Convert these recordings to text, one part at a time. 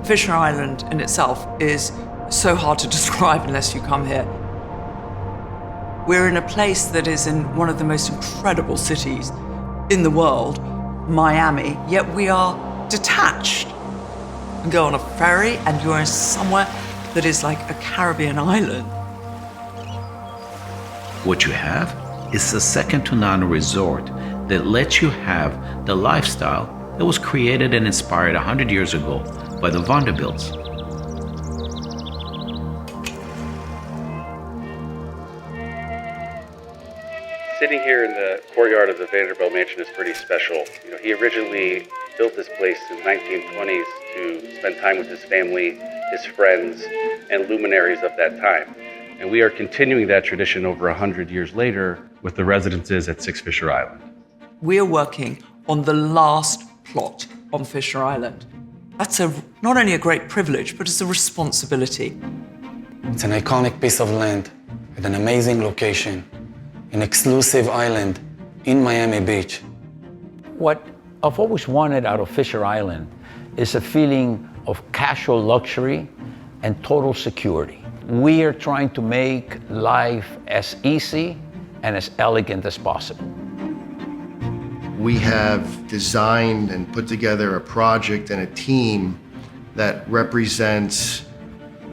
Fisher Island in itself is so hard to describe unless you come here. We're in a place that is in one of the most incredible cities in the world, Miami, yet we are detached. You go on a ferry and you're in somewhere that is like a Caribbean island. What you have is a second-to-none resort that lets you have the lifestyle that was created and inspired 100 years ago by the Vanderbilts. Sitting here in the courtyard of the Vanderbilt Mansion is pretty special. You know, he originally built this place in the 1920s to spend time with his family, his friends, and luminaries of that time. And we are continuing that tradition over 100 years later with the residences at 6 Fisher Island. We are working on the last plot on Fisher Island. That's not only a great privilege, but it's a responsibility. It's an iconic piece of land with an amazing location, an exclusive island in Miami Beach. What I've always wanted out of Fisher Island is a feeling of casual luxury and total security. We are trying to make life as easy and as elegant as possible. We have designed and put together a project and a team that represents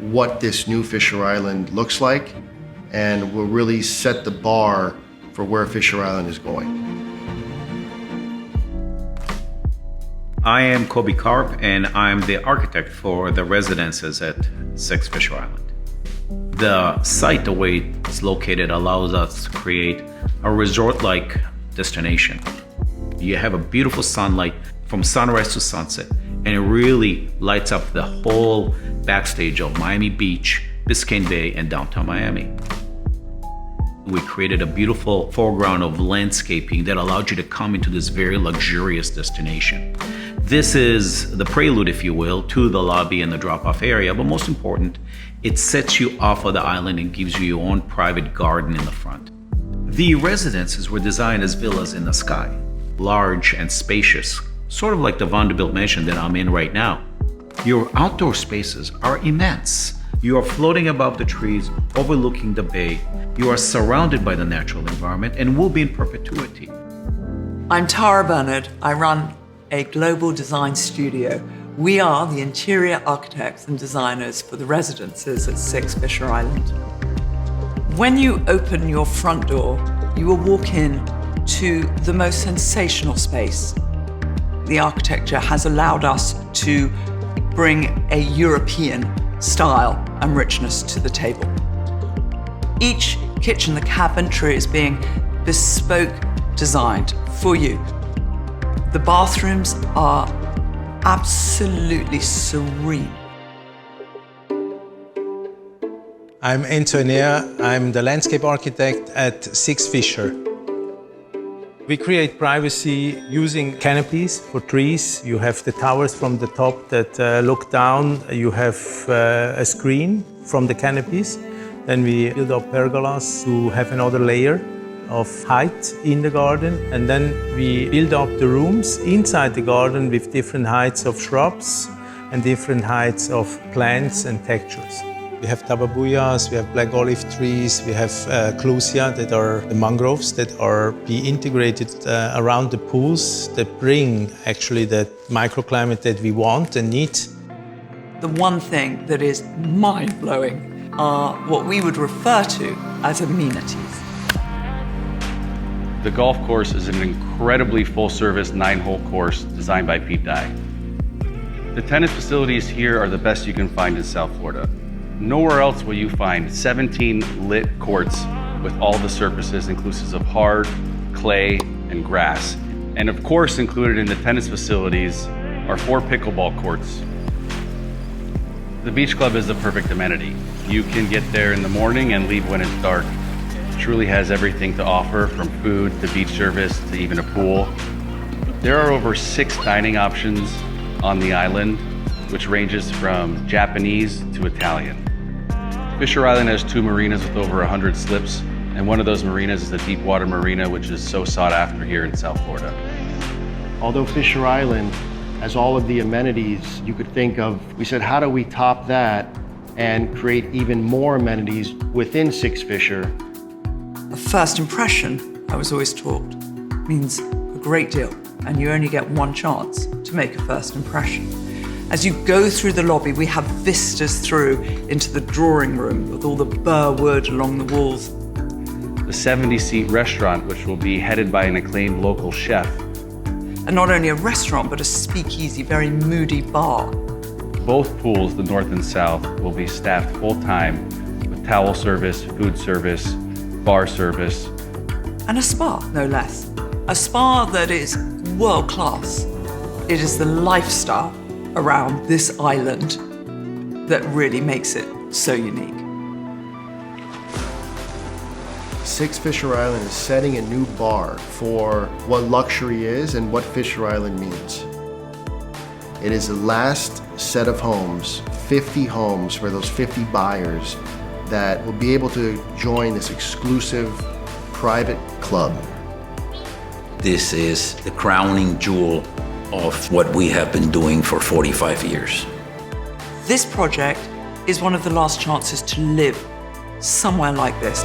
what this new Fisher Island looks like, and will really set the bar for where Fisher Island is going. I am Kobi Karp, and I'm the architect for the residences at 6 Fisher Island. The site, the way it's located, allows us to create a resort-like destination. You have a beautiful sunlight from sunrise to sunset, and it really lights up the whole backstage of Miami Beach, Biscayne Bay, and downtown Miami. We created a beautiful foreground of landscaping that allowed you to come into this very luxurious destination. This is the prelude, if you will, to the lobby and the drop-off area, but most important, it sets you off of the island and gives you your own private garden in the front. The residences were designed as villas in the sky, large and spacious, sort of like the Vanderbilt Mansion that I'm in right now. Your outdoor spaces are immense. You are floating above the trees, overlooking the bay. You are surrounded by the natural environment and will be in perpetuity. I'm Tara Bernard. I run a global design studio. We are the interior architects and designers for the residences at 6 Fisher Island. When you open your front door, you will walk in to the most sensational space. The architecture has allowed us to bring a European style and richness to the table. Each kitchen, the cabinetry is being bespoke designed for you. The bathrooms are absolutely serene. I'm engineer. I'm the landscape architect at 6 Fisher. We create privacy using canopies for trees. You have the towers from the top that look down. You have a screen from the canopies. Then we build up pergolas to have another layer of height in the garden. And then we build up the rooms inside the garden with different heights of shrubs and different heights of plants and textures. We have tababuyas, we have black olive trees, we have clusia that are the mangroves that are integrated around the pools that bring actually that microclimate that we want and need. The one thing that is mind-blowing are what we would refer to as amenities. The golf course is an incredibly full-service 9-hole course designed by Pete Dye. The tennis facilities here are the best you can find in South Florida. Nowhere else will you find 17 lit courts with all the surfaces inclusive of hard, clay, and grass. And of course, included in the tennis facilities are 4 pickleball courts. The beach club is the perfect amenity. You can get there in the morning and leave when it's dark. It truly has everything to offer, from food to beach service to even a pool. There are over 6 dining options on the island, which ranges from Japanese to Italian. Fisher Island has 2 marinas with over 100 slips, and one of those marinas is the Deepwater Marina, which is so sought after here in South Florida. Although Fisher Island as all of the amenities you could think of. We said, how do we top that and create even more amenities within Six Fisher? A first impression, I was always taught, means a great deal, and you only get one chance to make a first impression. As you go through the lobby, we have vistas through into the drawing room with all the burr wood along the walls. The 70-seat restaurant, which will be headed by an acclaimed local chef. And not only a restaurant, but a speakeasy, very moody bar. Both pools, the north and south, will be staffed full-time with towel service, food service, bar service. And a spa, no less. A spa that is world-class. It is the lifestyle around this island that really makes it so unique. Six Fisher Island is setting a new bar for what luxury is and what Fisher Island means. It is the last set of homes, 50 homes for those 50 buyers that will be able to join this exclusive private club. This is the crowning jewel of what we have been doing for 45 years. This project is one of the last chances to live somewhere like this.